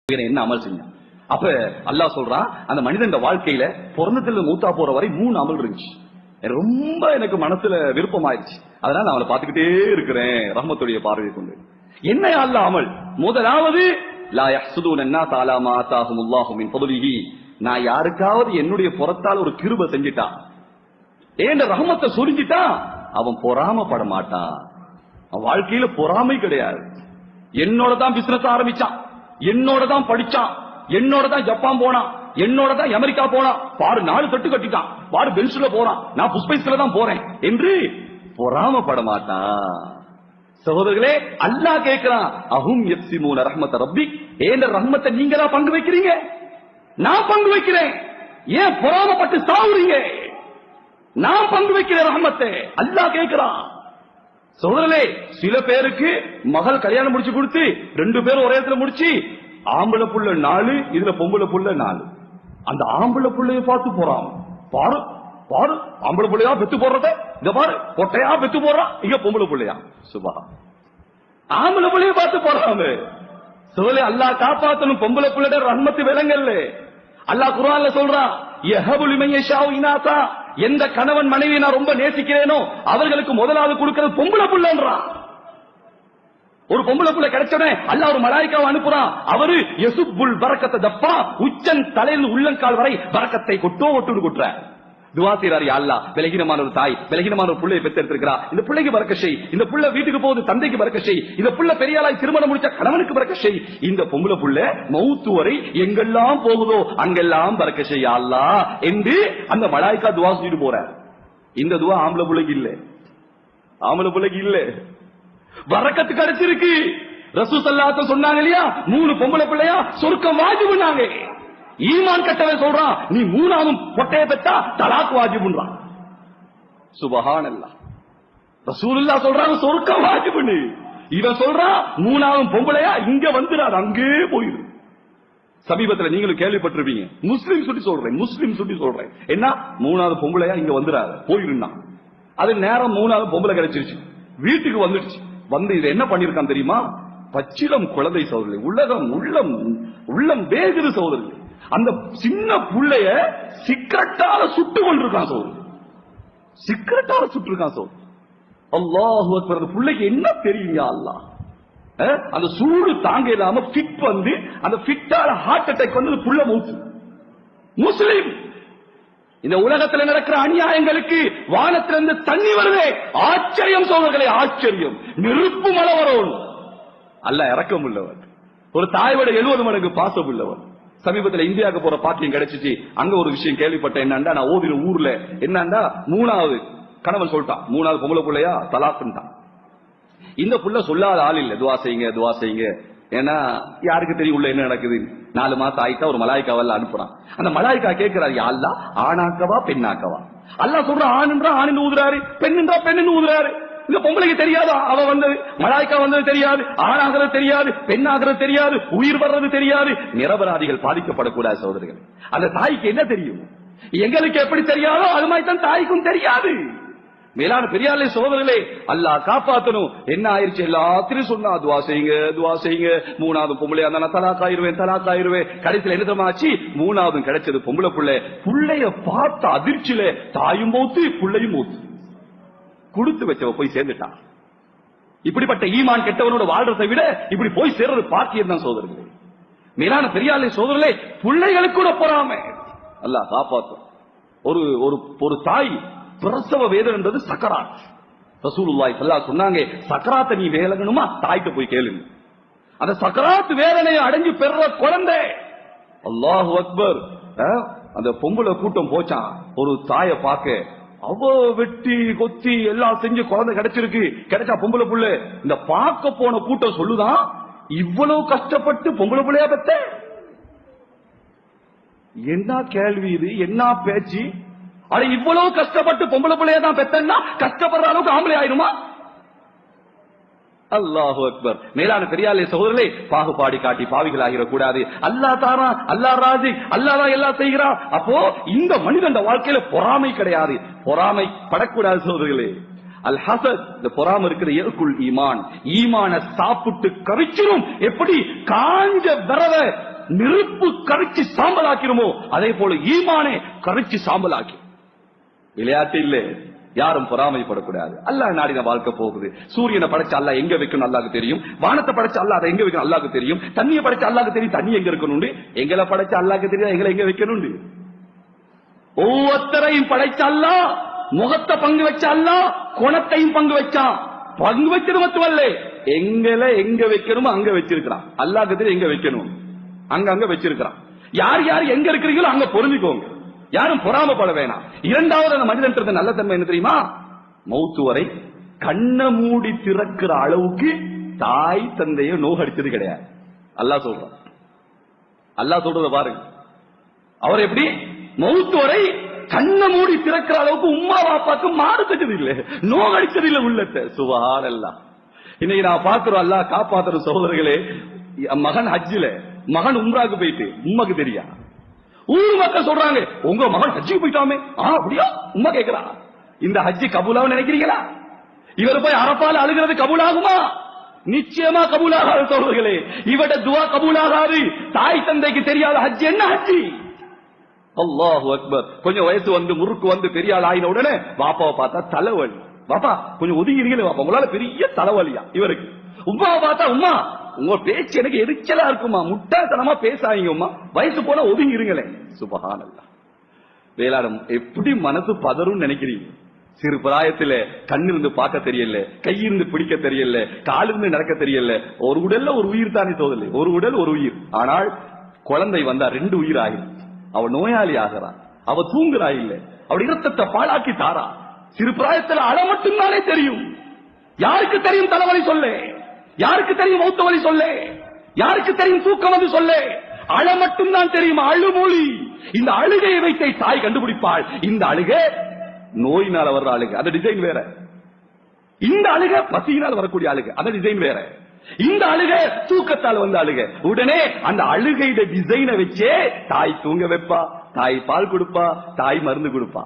என்ன அமல் செஞ்சான். அப்ப அல்லாஹ் சொல்றான், அந்த மனிதன் வாழ்க்கையில பிறந்ததுல மூத்தா போற வரை 3 அமல் இருந்துச்சு. ரொம்ப எனக்கு மனசுல விருப்பமாயிருச்சு. அதனால நான் அவளை பார்த்துக்கிட்டே இருக்கிறேன் ரஹ்மத்துடைய பார்வையை கொண்டு. என்ன அல்லாஹ் அமல்? முதலாவது லா யஹ்சுதுன அன்னாஸ அலா மா ஆதாஹுமுல்லாஹு மின் ஃபضலிஹி. நான் யாருக்காவது என்னுடைய புறத்தால் ஒரு கிருபை செஞ்சிட்டான், ஏண்ட ரஹ்மத்தை சொரிஞ்சிட்டா, அவன் பொறாமப்பட மாட்டான். அவன் வாழ்க்கையில பொறாமை கிடையாது. என்னோட தான் பிசினஸ் ஆரம்பிச்சான், என்னோட தான் படிச்சான், என்னோட தான் ஜப்பான் போனான், என்னோட தான் அமெரிக்கா போனான், பாரு 4 தட்டு கட்டிட்டான், பாரு பென்ஸ்ல போறான், நான் புஷ்பைஸ்ல தான் போறேன் என்று பொறாமப்பட மாட்டான். சகோதரர்களே, அல்லாஹ் கேட்கிறான், அஹும் யக்ஸிமூன ரஹ்மத ரப்பிக். ஏன் ரஹ்மத்தை நீங்க தான் பங்கு வைக்கிறீங்க, நான் பங்கு வைக்கிறேன், ஏன் பொறாமப்பட்டு சாவுறீங்க? நான் பங்கு வைக்கிறேன் ரஹ்மத்தை, அல்லாஹ் கேட்கிறான். சகோதரர்களே, சில பேருக்கு மகள் கல்யாணம் முடிச்சு கொடுத்து 2 பேரும் ஒரே இடத்துல முடிச்சு, ஆம்பளை புள்ள 4, இதுல பொம்பளை புள்ள 4. அந்த ஆம்பளை புள்ளைய பார்த்து போறான், பாரு பாரு ஆம்பளை புள்ளையா பெத்து போடுறத, இங்க பாரு கொட்டையா பெத்து போடுறான், இங்க பொம்பளை புள்ளையா. சுபா, ஆம்பளை புள்ளைய பார்த்து போறாங்க. சோலே அல்லாஹ் காப்பாத்தணும், பொம்பளை புள்ளைட ரஹ்மத்து விளங்கல்ல. அல்லாஹ் குர்ஆன்ல சொல்றான், யஹபு லிமன் யஷாஉ இனாஸா. எந்த கணவன் மனைவி நான் ரொம்ப நேசிக்கிறேனோ அவர்களுக்கு முதலாவது கொடுக்கிறது பொம்பளை புள்ளன்றான். ஒரு பொம்பளை புள்ள கிடைச்சனே அல்லாஹ் ஒரு மலாயிக்காவை அனுப்புறான். அவரு யசுப்புல் பரக்கத்தை தப்பா, உச்சன் தலையில் உள்ளங்கால் வரை பரக்கத்தை கொட்டுன்னு கொட்டுறார். துஆ செய்றார், யா அல்லாஹ், பலகீனமான ஒரு தாய் பலகீனமான ஒரு புள்ளையை பெற்றெடுத்திருக்கிறா, இந்த பிள்ளைக்கு பரக்கத் செய், இந்த புள்ள வீட்டுக்கு போகுது தந்தைக்கு பரக்கத் செய், இந்த புள்ள பெரியாளாய் திருமணம் முடிச்ச கணவனுக்கு பரக்கத் செய், இந்த பொம்பளை புள்ள மௌத்து வரை எங்கெல்லாம் போகுதோ அங்கெல்லாம் பரக்கத் செய் யா அல்லாஹ் என்று அந்த மலாயிக்கா துஆ செஞ்சுட்டு போறார். இந்த துஆ ஆம்பளை புள்ளைக்கு இல்ல, ஆம்பளை புள்ளைக்கு இல்ல, பரக்கத்து கிடைச்சிருக்கு. ரசூல் ஸல்லல்லாஹு அலைஹி வஸல்லம் சொன்னாங்க இல்லையா, 3 பொம்பளை பிள்ளையா சொர்க்கம் வாஜிப்னாங்க. ஈமான் கட்டவன் சொல்றான், நீ 3ஆவது பொட்டைய பெத்தா தலாக் வாஜிப்ன்றான். சுப்ஹானல்லாஹ். ரசூலுல்லாஹ் சொல்றாங்க சொர்க்கம் வாஜிப்னு, இவன் சொல்றான் 3ஆவது பொம்பளையா இங்க வந்துடாது, அங்கே போயிரு. சமீபத்தில் நீங்களும் கேள்விப்பட்டிருப்பீங்க, முஸ்லிம் சொல்லி சொல்றேன், என்ன 3ஆவது பொம்பளையா இங்க வந்துடாது போயிருந்தா. அது நேரம் 3ஆவது பொம்பளை கிடைச்சிருச்சு, வீட்டுக்கு வந்துடுச்சு. வந்து இதை என்ன பண்ணிருக்கான் தெரியுமா? பச்சிலம் குழந்தை சகோதரர்களே, உள்ளம் வேகுது சகோதரர்களே. அந்த சின்ன புள்ளைய சிக்கரெட்டால சுட்டு கொண்டிருக்கான் சகோதரர், சிக்கரெட்டால சுட்டிருக்கான் சகோதரர். அல்லாஹு அக்பர். அந்த புள்ளைக்கு என்ன தெரியுங்க அல்லாஹ், அந்த சூடு தாங்க இல்லாம ஃபிட் வந்து, அந்த ஃபிட்டால ஹார்ட் அட்டாக் வந்து புள்ள மூச்சு. முஸ்லிம், இந்த உலகத்தில் நடக்கிற அநியாயங்களுக்கு வானத்திலிருந்து தண்ணி வருதே, ஆச்சரியம் சோழர்களே, ஆச்சரியம். நெருப்பு மழை வரும். அல்லாஹ் இரக்கம் உள்ளவர், ஒரு தாயோட 70 மடங்கு பாசம் உள்ளவர். சமீபத்தில் இந்தியாவுக்கு போற பாக்கியம் கிடைச்சிச்சு. அங்க ஒரு விஷயம் கேள்விப்பட்ட, என்னண்டா நான் ஓதின ஊர்ல என்னண்டா 3ஆவது கணவன் சொல்லிட்டான், 3ஆவது பொம்பளை புள்ளையா தலாக்ன்ட்டான். இந்த புள்ள சொல்லாத ஆள் இல்ல, துஆ செய்யுங்க துஆ செய்யுங்க. ஏன்னா யாருக்கு தெரியும் உள்ள என்ன நடக்குது. 4 மாசம் ஆயிட்டா ஒரு மலாயிக்காவல்ல அனுப்புறான். அந்த மலாயிக்கா கேட்கிறாரு, யா அல்லாஹ் ஆணாக்கவா பெண்ணாக்கவா? அல்லாஹ் சொல்ற ஆண்ன்றா ஆணின்னு ஊதுறாரு, பெண்ணுன்றா பெண்ணுன்னு ஊதுறாரு. இந்த பொம்பளைக்கு தெரியாது, அவ வந்தது மலாய்க்கா வந்தது தெரியாது, ஆணாகிறது தெரியாது, பெண்ணாகிறது தெரியாது, உயிர் வர்றது தெரியாது. நிரபராதிகள் பாதிக்கப்படக்கூடாது சகோதரர்கள். அந்த தாய்க்கு என்ன தெரியும்? எங்களுக்கு எப்படி தெரியாதோ அது மாதிரி தான் தாய்க்கும் தெரியாது. மேலான பெரியாலே சகோதரர்களே, அல்லாஹ் காப்பாத்தணும். என்ன ஆயிருச்சு? எல்லாத்திலும் சொன்னா துஆ செய்யுங்க துஆ செய்யுங்க. 3ஆவது பொம்பளையா இருந்தா தலாக் ஆயிருவேன். கடைசியில் என்ன தெரியுமா ஆச்சு? 3ஆவது கிடைச்சது பொம்பளை புள்ளைய பார்த்த அதிர்ச்சியில தாயும் மௌத்து புள்ளையும் மௌத்து. கொடுத்து வச்சவ போய் சேர்ந்துட்டான். இப்படிப்பட்ட ஈமான் கெட்டவனோட வாழ்றதை விட இப்படி போய் சேர்றது பாக்கியம் தான் சோதரர்களே. மேலான பெரியாலே சோதரர்களே, பிள்ளைகளுக்கு கூட பொறாமை. அல்லாஹ் காப்பாத்தும். ஒரு தாய் பிரசவ வேதனைன்றது சக்கராத். ரசூலுல்லாஹி ஸல்லல்லாஹு அலைஹி சொன்னாங்க, சக்கராத்தை நீ வேலங்கணுமா தாய்க்கு போய் கேளுங்க. அந்த சக்கராத் வேதனையை அடைஞ்சு பெற குழந்தை. அல்லாஹு அக்பர். அந்த பொம்பளை கூட்டம் போச்சான் ஒரு தாயை பார்க்க. அவ வெட்டி கொத்தி எல்லாம் செஞ்சு குழந்தை கிடைச்சிருக்கு. கிடைச்சா பொம்பளை புள்ள. இந்த பார்க்க போன கூட்டம் சொல்லுதான், இவ்வளவு கஷ்டப்பட்டு பொம்பளை புள்ளையா பெத்த? என்ன கேள்வி இது, என்ன பேச்சு? அது இவ்வளவு கஷ்டப்பட்டு பொம்பளை பிள்ளையா தான் பெத்தன்னா கஷ்டப்படுற அளவுக்கு ஆம்பளை ஆயிருமா? அல்லாஹு அக்பர். மேலான பெரியாலே சகோதரர்களே, பாகுபாடி காட்டி பாவிகள் ஆகிடக்கூடாது. அல்லாஹ் தாரா, அல்லாஹ் ராஜி, அல்லாஹ் தான் எல்லாம் செய்கிறான். அப்போ இந்த மனிதன் வாழ்க்கையில பொறாமை கிடையாது, பொறாமை படக்கூடாது சகோதரர்களே. அல் ஹசத், இந்த பொறாம இருக்கிற யகுல் ஈமான், ஈமான சாப்பிட்டு கவிச்சிரும். எப்படி காஞ்ச விரவ நெருப்பு கரைச்சி சாம்பலாக்கிறோமோ அதே போல ஈமானே கரைச்சி சாம்பலாக்கி. விளையாட்டு இல்லை, யாரும் பொறாமைப்படக்கூடாது. அல்லாஹ் நாடின வாழ்க்கை போகுது. சூரியனை படைச்ச அல்லாஹ் எங்க வைக்கணும் அல்லாஹ்க்கு தெரியும். வானத்தை படைச்ச அல்லாஹ் அதை எங்க வைக்கணும் அல்லாஹ்க்கு தெரியும். தண்ணியை படைச்ச அல்லாஹ்க்கு தெரியும் தண்ணி எங்க இருக்கணும். எங்களை படைச்ச அல்லாஹ்க்கு தெரியும் எங்களை எங்க வைக்கணும். ஒவ்வொருத்தரையும் படைச்ச அல்லாஹ் முகத்தை பங்கு வச்ச அல்லாஹ் குணத்தையும் பங்கு வச்சான். பங்கு வச்சது மட்டுமல்ல, எங்களை எங்க வைக்கணுமோ அங்க வச்சிருக்கிறான். அல்லாஹ்க்கு தெரியும் எங்க வைக்கணும், அங்க வச்சிருக்கிறான். யார் யார் எங்க இருக்கிறீங்களோ அங்க பொருந்திக்கோங்க, யாரும் பொறாமப்பட வேணாம். இரண்டாவது அந்த மனிதன் நல்ல தன்மை என்ன தெரியுமா? மௌத்து வரை கண்ண மூடி திறக்கிற அளவுக்கு தாய் தந்தைய நோகடிச்சது கிடையாது. அல்லாஹ் சொல்றான். அல்லாஹ் சொல்றத பாருங்க. அவர் எப்படி மௌத்து வரை கண்ண மூடி திறக்கிற அளவுக்கு உம்மா பாப்பாக்கு மாறு செஞ்சது இல்ல, நோகடிச்சது இல்ல உள்ளத்தை. சுபஹானல்லாஹ். இன்னைக்கு நான் பாக்குறோம் அல்லாஹ் காப்பாத்துற சகோதரர்களே, மகன் ஹஜ்ஜில மகன் உம்ராக்கு போயிட்டு உம்மாக்கு தெரியா, ஊர் மக்கள் சொல்றாங்க உங்க மகன் ஹஜ்ஜுக்கு போயிட்டாமே. அப்படியா? உம்மா கேட்கிறா, இந்த ஹஜ்ஜி கபூலாக நினைக்கிறீங்களா? இவர் போய் அரபால அழுகிறது கபூலாகுமா? நிச்சயமா கபூலாகாது சகோதரர்களே. இவட துவா கபூலாகாது. தாய் தந்தைக்கு தெரியாத ஹஜ் என்ன ஹஜ்ஜி? அல்லாஹு அக்பர். கொஞ்சம் வயசு வந்து முறுக்கு வந்து பெரிய ஆள் ஆயின உடனே பாப்பாவை பார்த்தா தலைவலி. பாப்பா கொஞ்சம் ஒதுங்கிறீங்களே பாப்பா, உங்களால பெரிய தலைவலியா இவருக்கு. உமாவை பார்த்தா உமா உங்க பேச்சு எனக்கு எரிச்சலா இருக்குமா, முட்டாள்தனமா பேசாதீங்க உமா, வயசு போல ஒதுங்கிருங்களே. சுபஹானல்லாஹ். வேளாண் எப்படி மனசு பதறும் நினைக்கிறீங்க? சிறு பிராயத்துல கண்ணிருந்து பார்க்க தெரியல, கையிருந்து பிடிக்க தெரியல, காலிருந்து நடக்க தெரியல. ஒரு உடல்ல ஒரு உயிர் தானே தோதல, ஒரு உடல் ஒரு உயிர். ஆனால் குழந்தை வந்தா 2 உயிர் ஆகிடும். அவ நோயாளி ஆகிறான், அவ தூங்குறா இல்ல, அவள் இரத்தத்தை பாழாக்கி தாரா. சிறு பிராயத்துல அழ மட்டும்தானே தெரியும். யாருக்கு தெரியும் தலைவலி சொல்ல? யாருக்கு தெரியும் மௌத்த வலி சொல்ல? யாருக்கு தெரியும் தூக்கம் வந்து சொல்ல? அழ மட்டும்தான் தெரியும், அழுமொழி. இந்த அழுகையை வைத்தை தாய் கண்டுபிடிப்பாள். இந்த அழுகை நோயினால் வர்ற அழுகை, அந்த டிசைன் வேற. இந்த அழுகை பசியினால் வரக்கூடிய அழுகை, அந்த டிசைன் வேற. இந்த அழுகை தூக்கத்தால் வந்த அழுகை. உடனே அந்த அழுகையிட டிசைனை வச்சே தாய் தூங்க வைப்பா, தாய் பால் கொடுப்பா, தாய் மருந்து கொடுப்பா.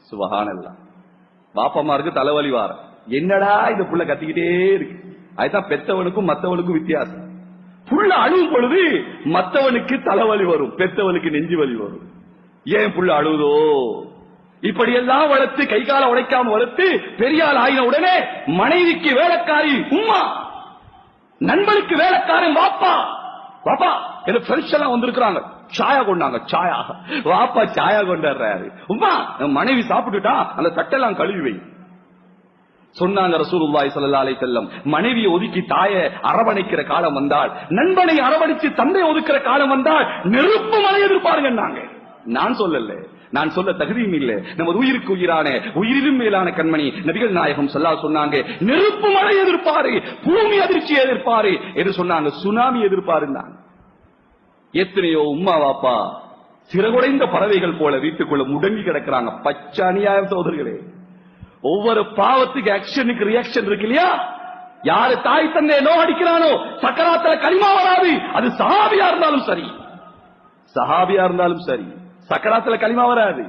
சுபஹானல்லாஹ். பாப்பமாருக்கு தலைவலி வார, என்னடா இந்த புள்ள கத்திக்கிட்டே இருக்கு. அதுதான் பெத்தவனுக்கும் மத்தவனுக்கும் வித்தியாசம். புள்ள அழுவும் பொழுது மத்தவனுக்கு தலைவலி வரும், பெத்தவனுக்கு நெஞ்சு வலி வரும். ஏன் புள்ள அழுதோ? இப்படி எல்லாம் வளர்த்து கை கால உடைக்காம வளர்த்து பெரியாள் ஆயின உடனே மனைவிக்கு வேலைக்காரி உம்மா, நண்பனுக்கு வேலைக்காரன் வாப்பா. வாப்பா எனக்கு ஃப்ரெண்ட்ஸ் எல்லாம் வந்திருக்கிறாங்க, சாயா கொண்டாங்க. சாயா வாப்பா சாயா கொண்டாடுறாரு. உம்மா மனைவி சாப்பிட்டுட்டா அந்த தட்டெல்லாம் கழுவி வை சொன்னாங்க ரசூலுல்லாஹி ஸல்லல்லாஹு அலைஹி வஸல்லம். மனைவியை ஒதுக்கி தாயை அரவணைக்கிற காலம் வந்தால், நண்பனை அரவணைச்சு தந்தை ஒதுக்கிற காலம் வந்தால் நெருப்பு மலை எதிர்ப்பாருங்க. நான் சொல்லல, நான் சொல்ல தகுதியும் இல்லை. நமது உயிருக்கு உயிரான உயிரிலும் மேலான கண்மணி நபிகள் நாயகம் ஸல்லல்லாஹு சொன்னாங்க, நெருப்பு மலை எதிர்ப்பாரு, பூமி அதிர்ச்சி எதிர்ப்பாரு என்று சொன்னாங்க, சுனாமி எதிர்ப்பாரு. எத்தனையோ உம்மா வாப்பா சிறகுடைந்த பறவைகள் போல வீட்டுக்குள்ள முடங்கி கிடக்கிறாங்க. பச்சை அநியாயம் சகோதரர்களே. ஒவ்வொரு பாவத்துக்கு ஆக்ஷனுக்கு ரியாக்ஷன் இருக்கு இல்லையா? யாரு தாய் தந்தை நோ அடிக்கிறானோ சக்கராத்துல கலிமா வராது. அது சஹாபியா இருந்தாலும் சரி, சஹாபியா இருந்தாலும் சரி, சக்கராத்துல கலிமா வராது.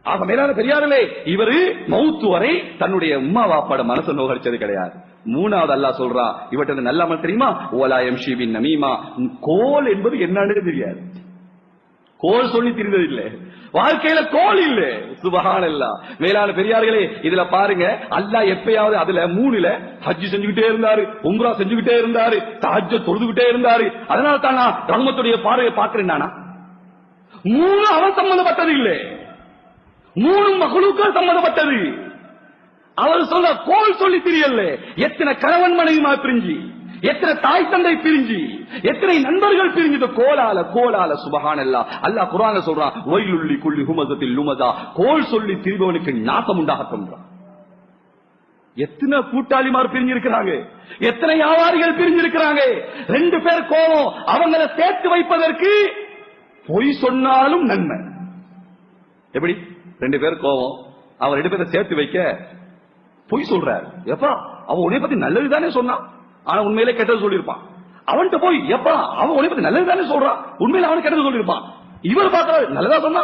ஆக மேலான பெரியார்களே, இவரு மௌத்து வரை தன்னுடைய உம்மா வாப்பாட மனசை நோகடிச்சது கிடையாது. மூணாவது அல்லாஹ் சொல்றா, இவற்றை நல்ல அமல் தெரியுமா? ஓலா எம்ஷி பின் நமீமா. கோல் என்பது என்னன்னு தெரியாது, கோல் சொல்லி தெரிந்தது இல்லை, வாழ்க்கையில கோல் இல்ல. சுபஹானல்லாஹ். மேலான பெரியார்களே, இதுல பாருங்க, அல்லாஹ் எப்பயாவது அதுல 3ல ஹஜ் செஞ்சுக்கிட்டே இருந்தாரு, உம்ரா செஞ்சுக்கிட்டே இருந்தாரு, தஹஜ்ஜத் தொழுதுகிட்டே இருந்தாரு. அதனால தான் நான் ரஹ்மத்துடைய பார்வையை பார்க்கிறேன். 3 அவன் சம்பந்தப்பட்டது இல்லை, 3 மகளுக்கள் சம்பந்தப்பட்டது. அவர் சொல்ல கோல் சொல்லி தெரியல. எத்தனை கணவன் மனைவிமா பிரிஞ்சு, எத்தனை தாய் தந்தை பிரிஞ்சு, எத்தனை நண்பர்கள் பிரிஞ்சு கோலால கோலால. சுபஹானல்லாஹ். அல்லாஹ் குர்ஆன்ல சொல்றான், வயலுல்லி குல்லி ஹுமஸத்தில் லுமஸா. கோல் சொல்லி திரிபவனுக்கு நாசம் உண்டாகட்டும். எத்தனை கூட்டாளிமார் பிரிஞ்சிருக்கிறாங்க, எத்தனை வியாபாரிகள் பிரிஞ்சிருக்கிறாங்க. 2 பேர் கோபம், அவங்களை சேர்த்து வைப்பதற்கு பொய் சொன்னாலும் நன்மை. எப்படி 2 பேர் கோபம், அவன் 2 பேரை சேர்த்து வைக்க பொய் சொல்றாரு. எப்பா அவன் உன்னை பத்தி நல்லதுதானே சொன்னான், ஆனா உண்மையிலே கெட்டது சொல்லியிருப்பான். அவன்கிட்ட போய் எப்பா அவன் உன்னை பத்தி நல்லதுதானே சொல்றான், உண்மையில அவன் கெட்டது சொல்லியிருப்பான். இவர் பார்க்கறாரு நல்லதா சொன்னா,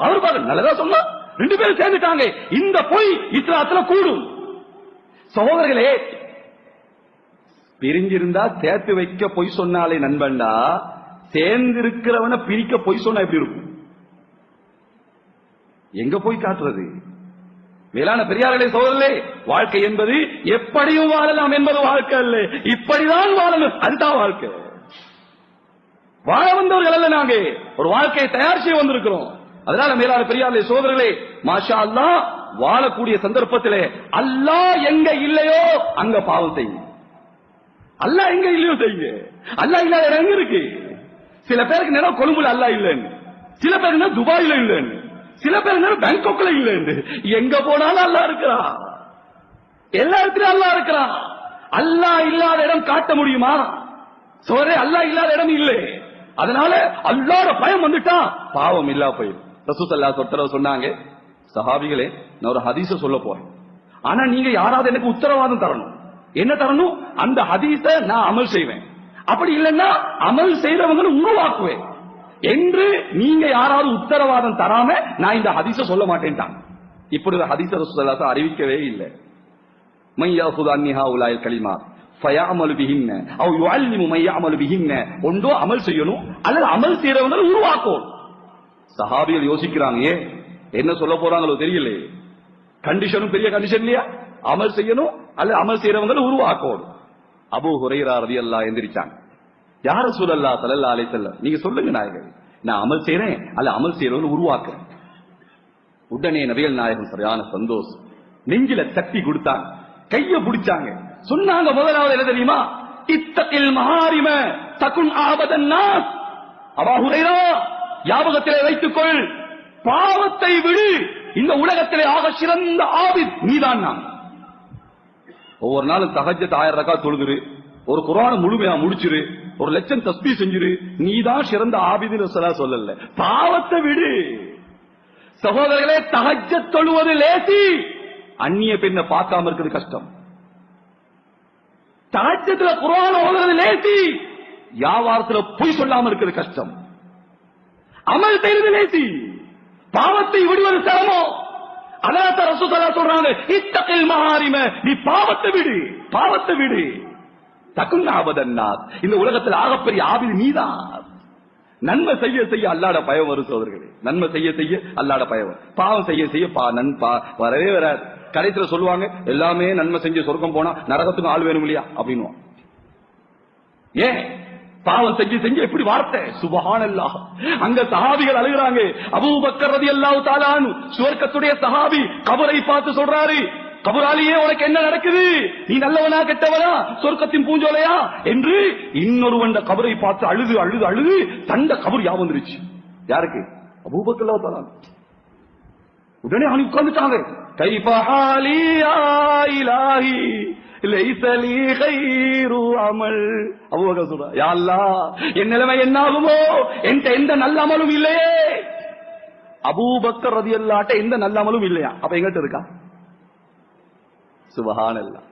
அவர் பார்க்க நல்லதா சொன்னா, 2 பேரும் சேர்ந்துட்டாங்க. இந்த பொய் இஸ்லாத்துல கூடும். சகோதரர்களே, பிரிஞ்சிருந்தா சேர்த்து வைக்க பொய் சொன்னாலே நண்பன்டா, சேர்ந்திருக்கிறவனை பிரிக்க பொய் சொன்னா எப்படி இருக்கும்? எங்க போய் காட்டுறது? மேலான பெரியார்களே, சோதரே, வாழ்க்கை என்பது எப்படியும் வாழலாம் என்பது வாழ்க்கை அல்ல, இப்படிதான் வாழணும், அதுதான் வாழ்க்கை. வாழ வந்தவர்கள் அல்ல, நாங்க ஒரு வாழ்க்கையை தயார் செய்ய வந்திருக்கிறோம். அதனால மேலான பெரியார்களே, சோதரர்களே, மாஷா அல்லாஹ், வாழக்கூடிய சந்தர்ப்பத்திலே அல்லாஹ் எங்க இல்லையோ அங்க பாவம் செய்யுங்க. அல்லாஹ் எங்க இல்லையோ செய்யுங்க. அல்லாஹ் இல்லாத இடம் எங்க இருக்கு? சில பேருக்கு நேரம் கொழும்புல அல்லாஹ் இல்லைன்னு, சில பேருக்கு துபாயில இல்லைன்னு, சில பேர் பேங்காக்ல இல்ல. எங்க போனாலும் அல்லாஹ் இருக்கிறான், எல்லா இடத்திலும் அல்லாஹ் இருக்கிறான். அல்லாஹ் இல்லாத இடம் காட்ட முடியுமா? சோரே, அல்லாஹ் இல்லாத இடம் இல்லை. அதனால அல்லாஹ்வோட பயம் வந்துட்டா பாவம் இல்லா போயிடும். ரசூல் ஸல்லல்லாஹு அலைஹி வஸல்லம் சொன்னாங்க, சஹாபிகளே, நான் ஒரு ஹதீஸ சொல்ல போறேன், ஆனா நீங்க யாராவது எனக்கு உத்தரவாதம் தரணும். என்ன தரணும்? அந்த ஹதீஸ நான் அமல் செய்வேன், அப்படி இல்லைன்னா அமல் செய்றவங்களும் உருவாக்குவேன் என்று நீங்க யாராவது உத்தரவாதம் தராம நான் இந்த ஹதீஸ சொல்ல மாட்டேன்ட்டாங்க. இப்படி ஒரு ஹதீஸ ரசூல் ஸல்லல்லாஹு அலைஹி வஸல்லம் அறிவிக்கவே இல்லை. மையாஹுது அன்ஹா உலாயில் கலிமாத் ஃபயஅமலு பிஹின்ன அவ் யுஅல்லிமு மையஅமலு பிஹின்ன. ஒன்றோ அமல் செய்யணும், அல்லது அமல் செய்றவங்களை உருவாக்கணும். சஹாபிகள் யோசிக்கிறாங்க, என்ன சொல்ல போறாங்களோ தெரியல. கண்டிஷனும் பெரிய கண்டிஷன் இல்லையா? அமல் செய்யணும் அல்லது அமல் செய்றவங்களை உருவாக்கணும். அபூ ஹுரைரா ரலியல்லாஹு எந்திரிச்சாங்க, யா ரசூலல்லாஹ் ஸல்லல்லாஹு அலைஹி வஸல்லம், நீங்க சொல்லுங்க நாயகமே, நான் அமல் செய்றேன் அல்ல அமல் செய்றவங்களை உருவாக்குறேன். உடனே நபிகள் நாயகம் சரியான சந்தோஷம், நெஞ்சில தட்டி கொடுத்தாங்க, கைய பிடிச்சாங்க, சொன்னாங்க, முதலாவது என்ன தெரியுமா? இத்தகில் மஹாரிம தகுன் ஆபதன் நாஸ். அபூ ஹுரைரா, ஞாபகத்திலே வைத்துக்கொள், பாவத்தை விடு, இந்த உலகத்திலே ஆக சிறந்த ஆபித் நீதான். நான் ஒவ்வொரு நாளும் தஹஜ்ஜத் 1000 ரக்காத் தொழுதுரு, ஒரு குர்ஆனை முழுமையா முடிச்சிரு, 1,00,000 தஸ்பீஹ் செஞ்சிரு, நீதான் சிறந்த ஆபிதுன்னு சொல்லல. பாவத்தை விடு. சகோதரர்களே, தஹஜ்ஜத் தொழுவது லேசி, அந்நிய பெண்ணை பார்க்காம இருக்கிறது கஷ்டம். தஹஜ்ஜத்ல குர்ஆன் ஓதுறது லேசி, வியாபாரத்துல பொய் சொல்லாம இருக்கிறது கஷ்டம். அமல் செய்வது லேசி, பாவத்தை விடுவது சிரமம். அல்லாஹ் ரசூல் ஸல்லல்லாஹு சொல்றாங்க, இத்தகில் மஹாரிம, நீ பாவத்தை விடு, பாவத்தை விடு, தகுன் ஆபதன் நாஸ், இந்த உலகத்தில் ஆகப்பெரிய ஆபிது நீதான். நன்மை செய்ய செய்ய அல்லாஹ்ட பயம் வரும் சோதர்களே, நன்மை செய்ய செய்ய அல்லாஹ்ட பயம் வரும். பாவம் செய்ய செய்ய வரவே வராது. கடைசியில சொல்லுவாங்க, எல்லாமே நன்மை செஞ்சு சொர்க்கம் போனா நரகத்துக்கு ஆள் வேணும் இல்லையா அப்படின்னு. ஏன் பாவம் செஞ்சு செஞ்சு எப்படி வார்த்தை? சுப்ஹானல்லாஹ். அங்க சஹாபிகள் அழுகுறாங்க. அபூபக்கர் ரலியல்லாஹு தஆலா அன்ஹு சுவர்க்கத்துடைய சஹாபி கபரை பார்த்து சொல்றாரு, கபராலியே உனக்கு என்ன நடக்குது? நீ நல்லவனா கெட்டவனா, சொர்க்கத்தின் பூஞ்சோலையா என்று இன்னொருவன் கபரை பார்த்து அழுது அழுது அழுது தண்ட கபர் யா வந்துருச்சு. யாருக்கு? அபூபக்கர் ரலியல்லாஹு தஆலா. உடனே அவன் உட்கார்ந்துட்டாங்க. கைஃப ஹாலி யா இலாஹி லைஸ லீ கைரு அமல். அபூபக்கர் சொல்றா, யா அல்லாஹ், என் நிலைமை என்ன ஆகுமோ? என்கிட்ட எந்த நல்ல அமலும் இல்லையே. அபூபக்கர் ரலியல்லாஹு அன்ஹு எந்த நல்ல அமலும் இல்லையா? அப்ப எங்கிட்ட இருக்கா? சுப்ஹானல்லாஹ்.